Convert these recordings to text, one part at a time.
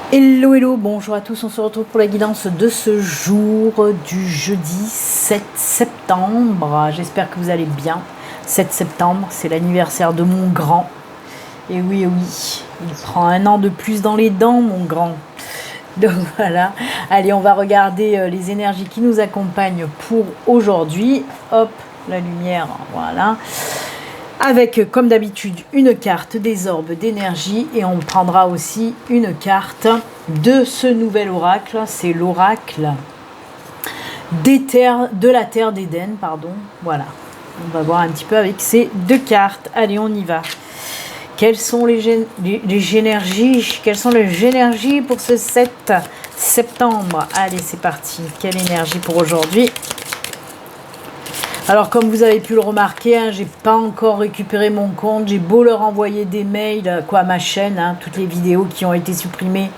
Hello, hello, bonjour à tous, on se retrouve pour la guidance de ce jour du jeudi 7 septembre. J'espère que vous allez bien. 7 septembre, c'est l'anniversaire de mon grand. Et oui, il prend un an de plus dans les dents, mon grand. Donc voilà, allez, on va regarder les énergies qui nous accompagnent pour aujourd'hui. Hop, la lumière, voilà. Avec, comme d'habitude, une carte des orbes d'énergie et on prendra aussi une carte de ce nouvel oracle. C'est l'oracle de la terre d'Éden, pardon. Voilà, on va voir un petit peu avec ces deux cartes. Allez, on y va. Quelles sont les énergies? Quelles sont les énergies pour ce 7 septembre? Allez, c'est parti. Quelle énergie pour aujourd'hui? Alors, comme vous avez pu le remarquer, j'ai pas encore récupéré mon compte. J'ai beau leur envoyer des mails, à ma chaîne, toutes les vidéos qui ont été supprimées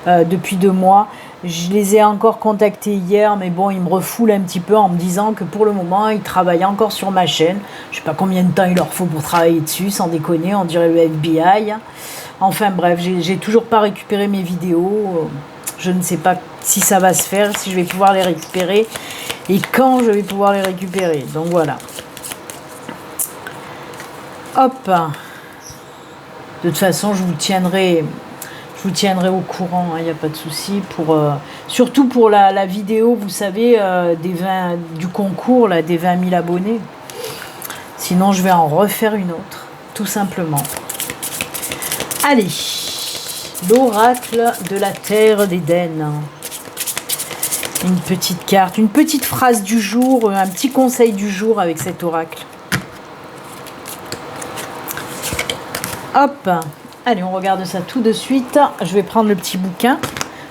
depuis 2 mois. Je les ai encore contactés hier, mais bon, ils me refoulent un petit peu en me disant que pour le moment, ils travaillent encore sur ma chaîne. Je sais pas combien de temps il leur faut pour travailler dessus, sans déconner, on dirait le FBI. Enfin bref, j'ai toujours pas récupéré mes vidéos. Je ne sais pas si ça va se faire, si je vais pouvoir les récupérer et quand je vais pouvoir les récupérer. Donc voilà. Hop. De toute façon, je vous tiendrai au courant, il n'y a pas de souci. Surtout pour la vidéo, vous savez, du concours, là, des 20 000 abonnés. Sinon, je vais en refaire une autre, tout simplement. Allez. L'oracle de la terre d'Éden. Une petite carte, une petite phrase du jour, un petit conseil du jour avec cet oracle. Hop, allez, on regarde ça tout de suite. Je vais prendre le petit bouquin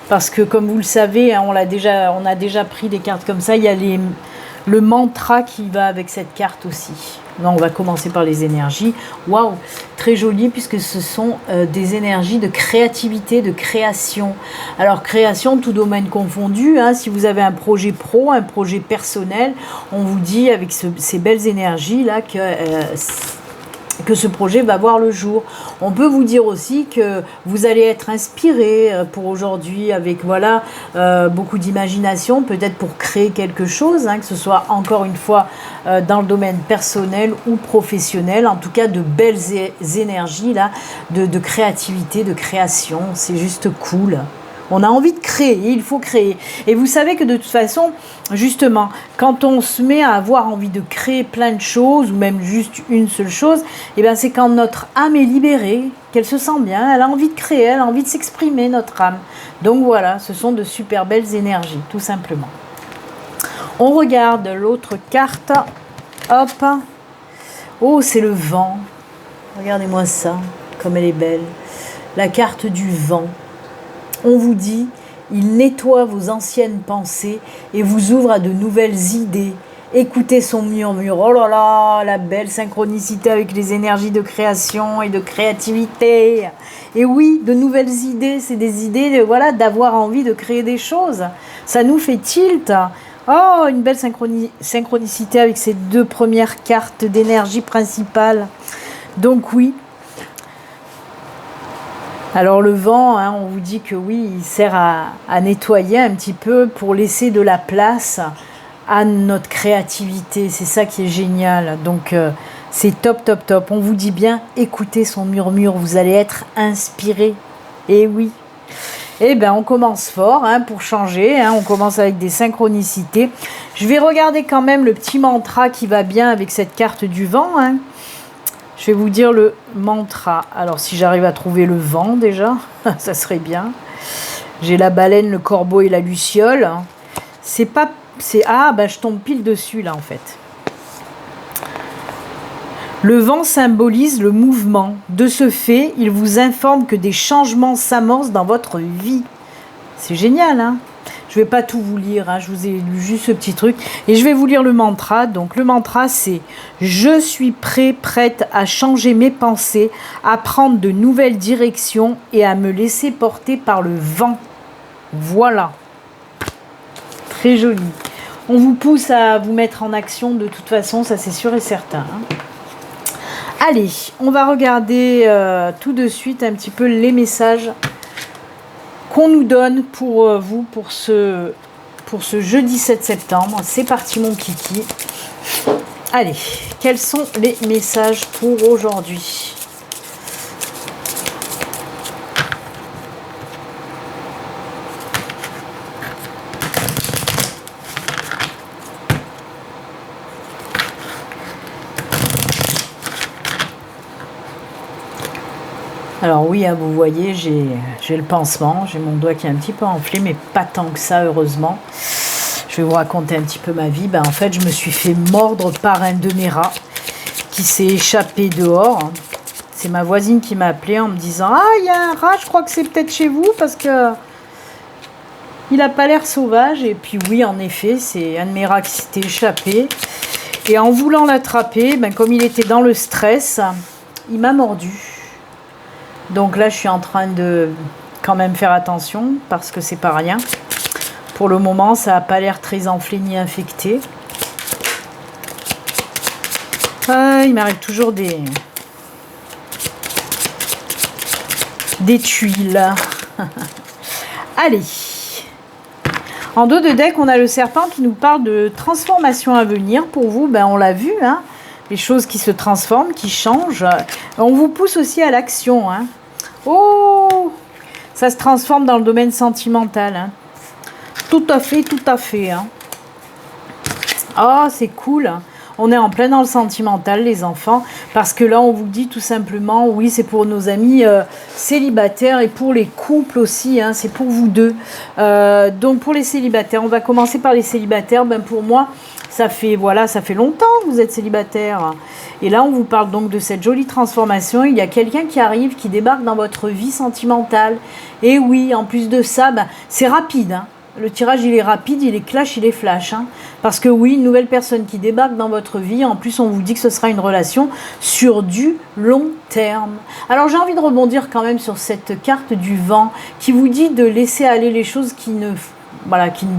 parce que, comme vous le savez, on a déjà pris des cartes comme ça. Il y a le mantra qui va avec cette carte aussi. Donc, on va commencer par les énergies. Waouh, très joli puisque ce sont des énergies de créativité, de création. Alors, création, tout domaine confondu. Si vous avez un projet pro, un projet personnel, on vous dit avec ces belles énergies-là que ce projet va voir le jour. On peut vous dire aussi que vous allez être inspiré pour aujourd'hui avec beaucoup d'imagination, peut-être pour créer quelque chose, que ce soit encore une fois dans le domaine personnel ou professionnel, en tout cas de belles énergies là, de créativité, de création, c'est juste cool. On a envie de créer, il faut créer. Et vous savez que de toute façon, justement, quand on se met à avoir envie de créer plein de choses, ou même juste une seule chose, c'est quand notre âme est libérée, qu'elle se sent bien, elle a envie de créer, elle a envie de s'exprimer, notre âme. Donc voilà, ce sont de super belles énergies, tout simplement. On regarde l'autre carte. Hop. Oh, c'est le vent. Regardez-moi ça, comme elle est belle. La carte du vent. On vous dit, il nettoie vos anciennes pensées et vous ouvre à de nouvelles idées. Écoutez son murmure. Oh là là, la belle synchronicité avec les énergies de création et de créativité. Et oui, de nouvelles idées, c'est des idées d'avoir envie de créer des choses. Ça nous fait tilt. Oh, une belle synchronicité avec ces 2 premières cartes d'énergie principale. Donc oui. Alors le vent, on vous dit que oui, il sert à nettoyer un petit peu pour laisser de la place à notre créativité. C'est ça qui est génial. Donc c'est top, top, top. On vous dit bien, écoutez son murmure, vous allez être inspiré. Et oui. On commence fort pour changer. On commence avec des synchronicités. Je vais regarder quand même le petit mantra qui va bien avec cette carte du vent. Je vais vous dire le mantra. Alors, si j'arrive à trouver le vent, déjà, ça serait bien. J'ai la baleine, le corbeau et la luciole. Je tombe pile dessus, là, en fait. Le vent symbolise le mouvement. De ce fait, il vous informe que des changements s'amorcent dans votre vie. C'est génial, Je ne vais pas tout vous lire, je vous ai lu juste ce petit truc. Et je vais vous lire le mantra. Donc le mantra c'est « Je suis prête à changer mes pensées, à prendre de nouvelles directions et à me laisser porter par le vent. » Voilà. Très joli. On vous pousse à vous mettre en action de toute façon, ça c'est sûr et certain. Allez, on va regarder tout de suite un petit peu les messages qu'on nous donne pour vous, pour ce jeudi 7 septembre. C'est parti mon kiki. Allez, quels sont les messages pour aujourd'hui ? Alors oui, hein, vous voyez, j'ai le pansement, j'ai mon doigt qui est un petit peu enflé, mais pas tant que ça, heureusement. Je vais vous raconter un petit peu ma vie. En fait, je me suis fait mordre par un de mes rats qui s'est échappé dehors. C'est ma voisine qui m'a appelé en me disant « Ah, il y a un rat, je crois que c'est peut-être chez vous parce que il n'a pas l'air sauvage. » Et puis oui, en effet, c'est un de mes rats qui s'était échappé. Et en voulant l'attraper, comme il était dans le stress, il m'a mordu. Donc là, je suis en train de quand même faire attention parce que c'est pas rien. Pour le moment, ça n'a pas l'air très enflé ni infecté. Il m'arrive toujours des tuiles. Allez. En dos de deck, on a le serpent qui nous parle de transformation à venir. Pour vous, on l'a vu, hein, les choses qui se transforment, qui changent. On vous pousse aussi à l'action, hein. Oh, ça se transforme dans le domaine sentimental, hein. Tout à fait, hein. Oh, c'est cool, hein. On est en plein dans le sentimental, les enfants, parce que là, on vous dit tout simplement, oui, c'est pour nos amis célibataires et pour les couples aussi, hein, c'est pour vous deux. Donc, pour les célibataires, on va commencer par les célibataires. Pour moi, ça fait longtemps que vous êtes célibataire. Et là, on vous parle donc de cette jolie transformation. Il y a quelqu'un qui arrive, qui débarque dans votre vie sentimentale. Et oui, en plus de ça, c'est rapide, hein. Le tirage, il est rapide, il est clash, il est flash. Hein. Parce que oui, une nouvelle personne qui débarque dans votre vie, en plus, on vous dit que ce sera une relation sur du long terme. Alors, j'ai envie de rebondir quand même sur cette carte du vent qui vous dit de laisser aller les choses qui ne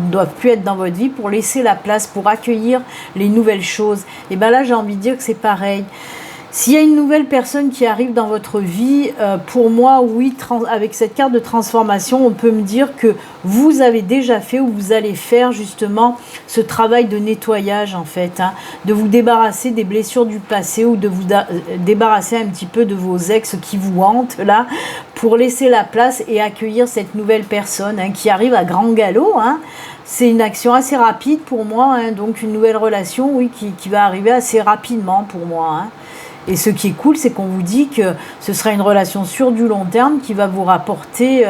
doivent plus être dans votre vie pour laisser la place, pour accueillir les nouvelles choses. Et là, j'ai envie de dire que c'est pareil. S'il y a une nouvelle personne qui arrive dans votre vie, pour moi, oui, avec cette carte de transformation, on peut me dire que vous avez déjà fait ou vous allez faire justement ce travail de nettoyage en fait, hein, de vous débarrasser des blessures du passé ou de vous débarrasser un petit peu de vos ex qui vous hantent là, pour laisser la place et accueillir cette nouvelle personne, hein, qui arrive à grand galop, hein. C'est une action assez rapide pour moi, hein, donc une nouvelle relation, oui, qui va arriver assez rapidement pour moi, hein. Et ce qui est cool, c'est qu'on vous dit que ce sera une relation sur du long terme qui va vous apporter,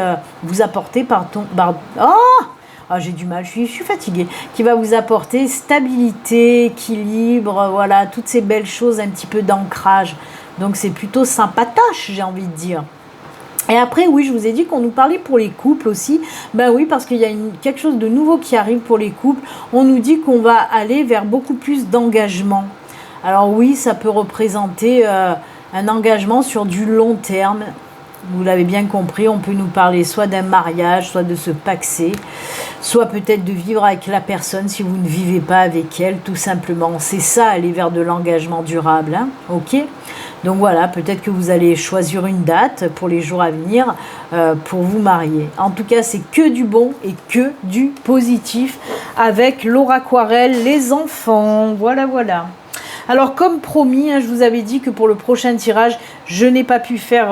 j'ai du mal, je suis fatiguée, qui va vous apporter stabilité, équilibre, voilà, toutes ces belles choses, un petit peu d'ancrage. Donc c'est plutôt sympatoche, j'ai envie de dire. Et après, oui, je vous ai dit qu'on nous parlait pour les couples aussi. Oui, parce qu'il y a quelque chose de nouveau qui arrive pour les couples. On nous dit qu'on va aller vers beaucoup plus d'engagement. Alors oui, ça peut représenter un engagement sur du long terme. Vous l'avez bien compris, on peut nous parler soit d'un mariage, soit de se paxer, soit peut-être de vivre avec la personne si vous ne vivez pas avec elle, tout simplement. C'est ça, aller vers de l'engagement durable, hein, ok ? Donc voilà, peut-être que vous allez choisir une date pour les jours à venir pour vous marier. En tout cas, c'est que du bon et que du positif avec Laura Aquarelle, les enfants. Voilà, voilà. Alors, comme promis, hein, je vous avais dit que pour le prochain tirage, je n'ai pas pu faire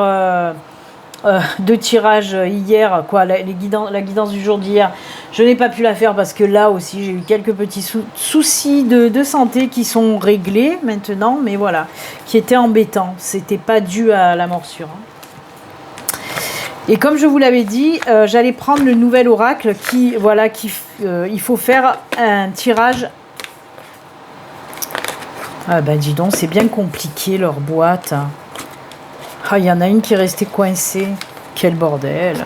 de tirage hier, la guidance du jour d'hier. Je n'ai pas pu la faire parce que là aussi, j'ai eu quelques petits soucis de santé qui sont réglés maintenant, mais voilà, qui étaient embêtants. C'était pas dû à la morsure. Et comme je vous l'avais dit, j'allais prendre le nouvel oracle il faut faire un tirage. Ah dis donc, c'est bien compliqué leur boîte. Ah, il y en a une qui est restée coincée. Quel bordel.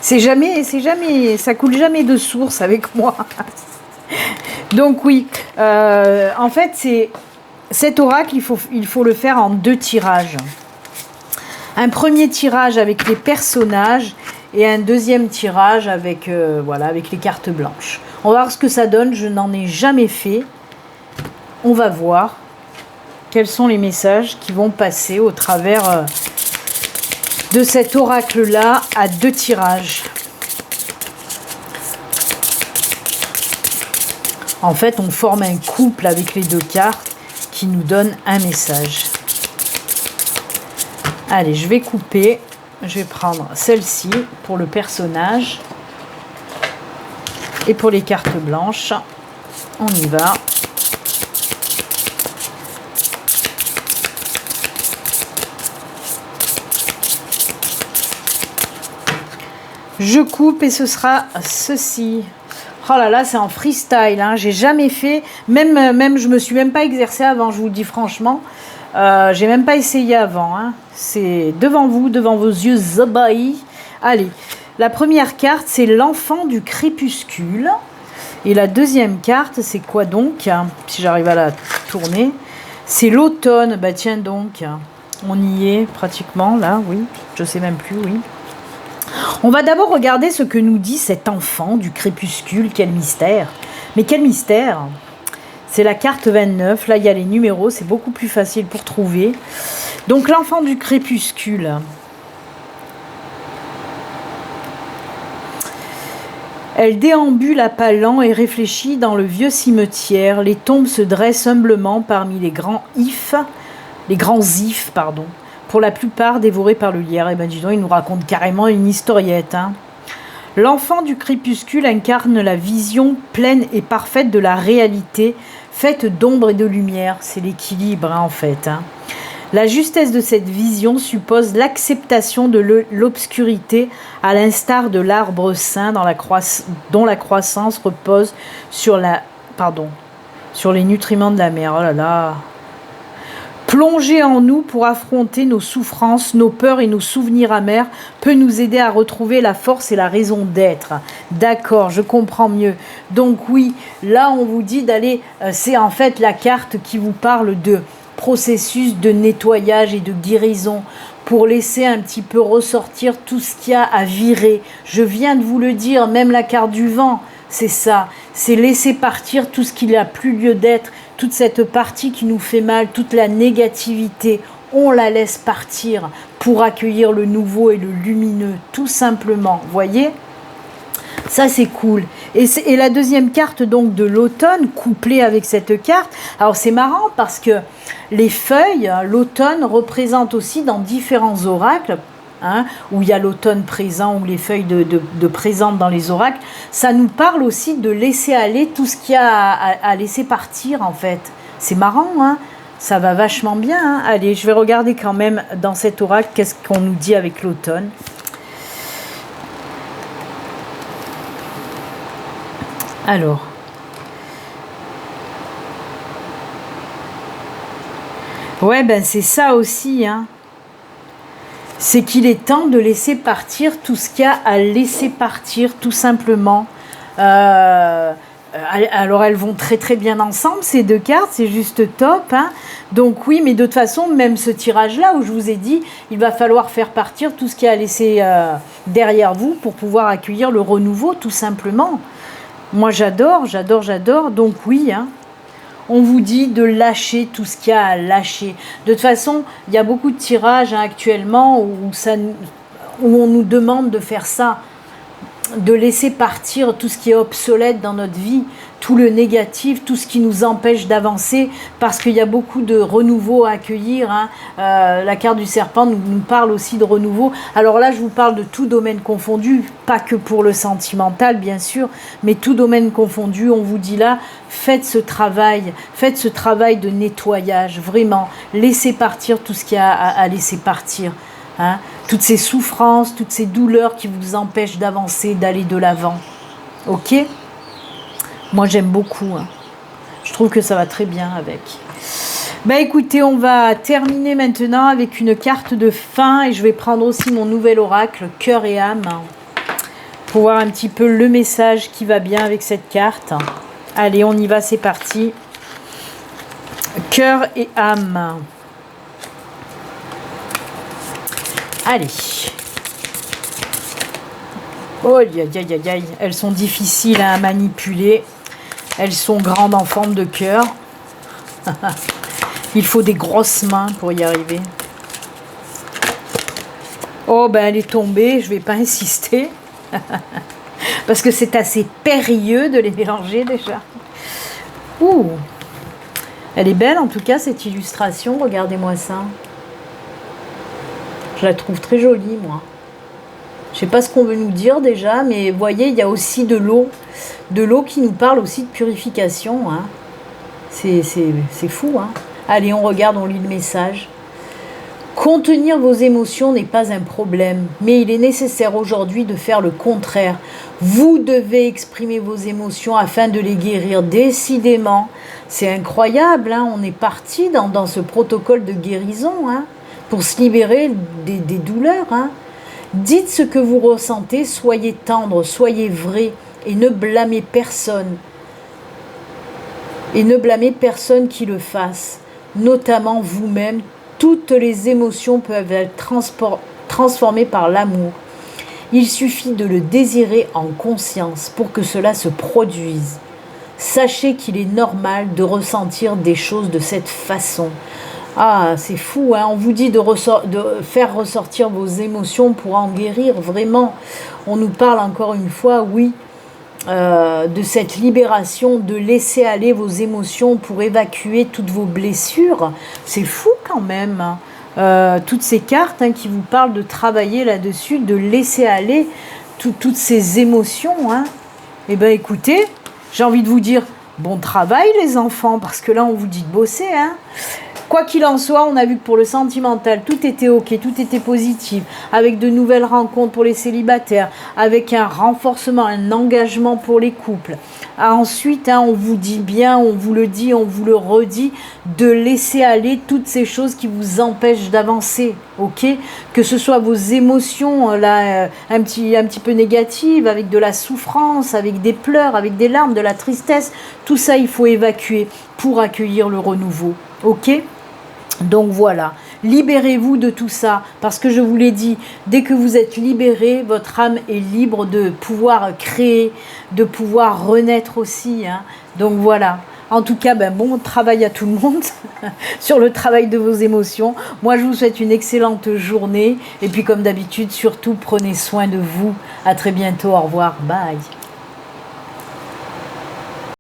ça coule jamais de source avec moi. Donc oui, en fait, cet oracle, il faut le faire en 2 tirages. Un premier tirage avec les personnages et un deuxième tirage avec les cartes blanches. On va voir ce que ça donne, je n'en ai jamais fait. On va voir quels sont les messages qui vont passer au travers de cet oracle-là à 2 tirages. En fait, on forme un couple avec les 2 cartes qui nous donne un message. Allez, je vais couper. Je vais prendre celle-ci pour le personnage. Et pour les cartes blanches, on y va. Je coupe et ce sera ceci. Oh là là, c'est en freestyle, hein. J'ai jamais fait, même je me suis même pas exercée avant, je vous le dis franchement. J'ai même pas essayé avant, hein. C'est devant vous, devant vos yeux ébahis. Allez, la première carte, c'est l'enfant du crépuscule. Et la deuxième carte, c'est quoi donc? Si j'arrive à la tourner, c'est l'automne. Bah tiens donc, on y est pratiquement là, oui. Je sais même plus, oui. On va d'abord regarder ce que nous dit cet enfant du crépuscule. Quel mystère! Mais quel mystère! C'est la carte 29. Là, il y a les numéros. C'est beaucoup plus facile pour trouver. Donc, l'enfant du crépuscule. Elle déambule à pas lents et réfléchit dans le vieux cimetière. Les tombes se dressent humblement parmi les grands ifs, pardon. Pour la plupart dévorés par le lierre. Et ben dis donc, il nous raconte carrément une historiette. Hein. L'enfant du crépuscule incarne la vision pleine et parfaite de la réalité, faite d'ombre et de lumière. C'est l'équilibre, hein, en fait. Hein. La justesse de cette vision suppose l'acceptation de l'obscurité, à l'instar de l'arbre saint dont la croissance repose sur les nutriments de la mer. Oh là là! Plonger en nous pour affronter nos souffrances, nos peurs et nos souvenirs amers peut nous aider à retrouver la force et la raison d'être. D'accord, je comprends mieux. Donc oui, là on vous dit d'aller, c'est en fait la carte qui vous parle de processus de nettoyage et de guérison pour laisser un petit peu ressortir tout ce qu'il y a à virer. Je viens de vous le dire, même la carte du vent, c'est ça. C'est laisser partir tout ce qui n'a plus lieu d'être. Toute cette partie qui nous fait mal, toute la négativité, on la laisse partir pour accueillir le nouveau et le lumineux, tout simplement. Voyez ? Ça, c'est cool. Et la deuxième carte donc de l'automne, couplée avec cette carte. Alors, c'est marrant parce que les feuilles, l'automne représente aussi dans différents oracles, hein, où il y a l'automne présent, ou les feuilles de présentes dans les oracles, ça nous parle aussi de laisser aller tout ce qu'il y a à laisser partir, en fait. C'est marrant, hein, ça va vachement bien. Hein. Allez, je vais regarder quand même dans cet oracle, qu'est-ce qu'on nous dit avec l'automne. Alors, ouais, ben c'est ça aussi, hein. C'est qu'il est temps de laisser partir tout ce qu'il y a à laisser partir, tout simplement. Alors, elles vont très très bien ensemble, ces deux cartes, c'est juste top. Hein. Donc oui, mais de toute façon, même ce tirage-là, où je vous ai dit, il va falloir faire partir tout ce qu'il y a à laisser derrière vous pour pouvoir accueillir le renouveau, tout simplement. Moi, j'adore. Donc oui, hein. On vous dit de lâcher tout ce qu'il y a à lâcher. De toute façon, il y a beaucoup de tirages hein, actuellement où on nous demande de faire ça, de laisser partir tout ce qui est obsolète dans notre vie, tout le négatif, tout ce qui nous empêche d'avancer, parce qu'il y a beaucoup de renouveau à accueillir. Hein. La carte du serpent nous parle aussi de renouveau. Alors là, je vous parle de tout domaine confondu, pas que pour le sentimental, bien sûr, mais tout domaine confondu. On vous dit là, faites ce travail de nettoyage, vraiment. Laissez partir tout ce qu'il y a à laisser partir. Hein. Toutes ces souffrances, toutes ces douleurs qui vous empêchent d'avancer, d'aller de l'avant. Ok ? Moi, j'aime beaucoup. Hein. Je trouve que ça va très bien avec. Ben écoutez, on va terminer maintenant avec une carte de fin. Et je vais prendre aussi mon nouvel oracle, cœur et âme. Pour voir un petit peu le message qui va bien avec cette carte. Allez, on y va, c'est parti. Cœur et âme. Allez. Oh, aïe, aïe, aïe, aïe. Elles sont difficiles à manipuler. Elles sont grandes en forme de cœur. Il faut des grosses mains pour y arriver. Oh, ben elle est tombée, je vais pas insister. Parce que c'est assez périlleux de les mélanger déjà. Ouh, elle est belle en tout cas cette illustration, regardez-moi ça. Je la trouve très jolie moi. Je sais pas ce qu'on veut nous dire déjà, mais vous voyez, il y a aussi de l'eau. De l'eau qui nous parle aussi de purification. Hein. C'est fou. Hein. Allez, on regarde, on lit le message. Contenir vos émotions n'est pas un problème, mais il est nécessaire aujourd'hui de faire le contraire. Vous devez exprimer vos émotions afin de les guérir. Décidément, c'est incroyable, hein, on est parti dans ce protocole de guérison hein, pour se libérer des douleurs. Hein. Dites ce que vous ressentez, soyez tendre, soyez vrai et ne blâmez personne. Et ne blâmez personne qui le fasse, notamment vous-même. Toutes les émotions peuvent être transformées par l'amour. Il suffit de le désirer en conscience pour que cela se produise. Sachez qu'il est normal de ressentir des choses de cette façon. Ah, c'est fou, hein. On vous dit de faire ressortir vos émotions pour en guérir, vraiment. On nous parle encore une fois, oui, de cette libération, de laisser aller vos émotions pour évacuer toutes vos blessures. C'est fou quand même. Toutes ces cartes hein, qui vous parlent de travailler là-dessus, de laisser aller toutes ces émotions. Hein. Eh bien écoutez, j'ai envie de vous dire bon travail les enfants, parce que là on vous dit de bosser. Hein. Quoi qu'il en soit, on a vu que pour le sentimental, tout était ok, tout était positif, avec de nouvelles rencontres pour les célibataires, avec un renforcement, un engagement pour les couples. Ensuite, hein, on vous dit bien, on vous le dit, on vous le redit, de laisser aller toutes ces choses qui vous empêchent d'avancer, ok ? Que ce soit vos émotions là, un petit peu négatives, avec de la souffrance, avec des pleurs, avec des larmes, de la tristesse, tout ça il faut évacuer pour accueillir le renouveau, ok ? Donc voilà, libérez-vous de tout ça, parce que je vous l'ai dit, dès que vous êtes libéré, votre âme est libre de pouvoir créer, de pouvoir renaître aussi. Hein. Donc voilà, en tout cas, bon travail à tout le monde sur le travail de vos émotions. Moi, je vous souhaite une excellente journée, et puis comme d'habitude, surtout, prenez soin de vous. À très bientôt, au revoir, bye.